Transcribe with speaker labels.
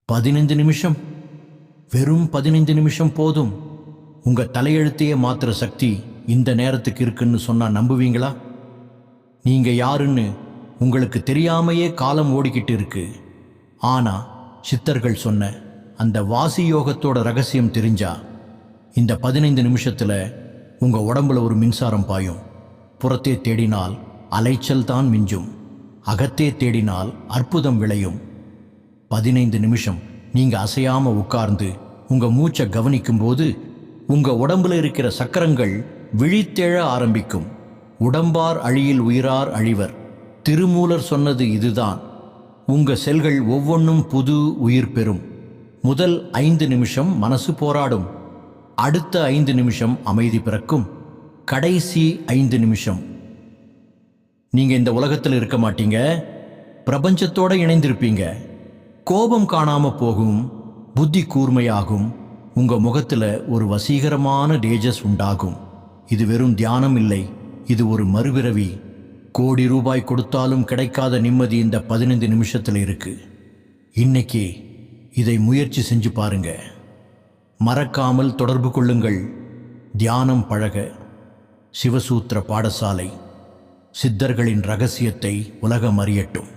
Speaker 1: 15 நிமிஷம், வெறும் 15 நிமிஷம் போதும். உங்க தலையெழுத்தையே மாத்துற சக்தி இந்த நேரத்துக்கு இருக்குன்னு சொன்னா நம்புவீங்களா? நீங்க யாருன்னு உங்களுக்கு தெரியாமையே காலம் ஓடிக்கிட்டு இருக்கு. ஆனா சித்தர்கள் சொன்ன அந்த வாசி யோகத்தோட ரகசியம் தெரிஞ்சா இந்த 15 நிமிஷத்துல உங்க உடம்புல ஒரு மின்சாரம் பாயும். புறத்தே தேடினால் அலைச்சல் தான் மிஞ்சும், அகத்தே தேடினால் அற்புதம் விளையும். 15 நிமிஷம் நீங்க அசையாம உட்கார்ந்து உங்க மூச்சை கவனிக்கும் போது உங்க உடம்புல இருக்கிற சக்கரங்கள் விழித்தெழ ஆரம்பிக்கும். உடம்பார் அழியில் உயிரார் அழிவர். திருமூலர் சொன்னது இதுதான். உங்க செல்கள் ஒவ்வொன்றும் புது உயிர் பெறும். முதல் 5 நிமிஷம் மனசு போராடும், அடுத்த 5 நிமிஷம் அமைதி பிறக்கும், கடைசி 5 நிமிஷம் நீங்க இந்த உலகத்தில் இருக்க மாட்டீங்க, பிரபஞ்சத்தோட இணைந்திருப்பீங்க. கோபம் காணாம போகும், புத்தி கூர்மையாகும், உங்க முகத்துல ஒரு வசீகரமான தேஜஸ் உண்டாகும். இது வெறும் தியானம் இல்லை, இது ஒரு மறுபிறவி. கோடி ரூபாய் கொடுத்தாலும் கிடைக்காத நிம்மதி இந்த 15 நிமிஷத்துல இருக்கு. இன்னைக்கு இதை முயற்சி செஞ்சு பாருங்க. மறக்காமல் தொடர்பு கொள்ளுங்கள். தியானம் பழக சிவசூத்திர பாடசாலை. சித்தர்களின் ரகசியத்தை உலகம் அறியட்டும்.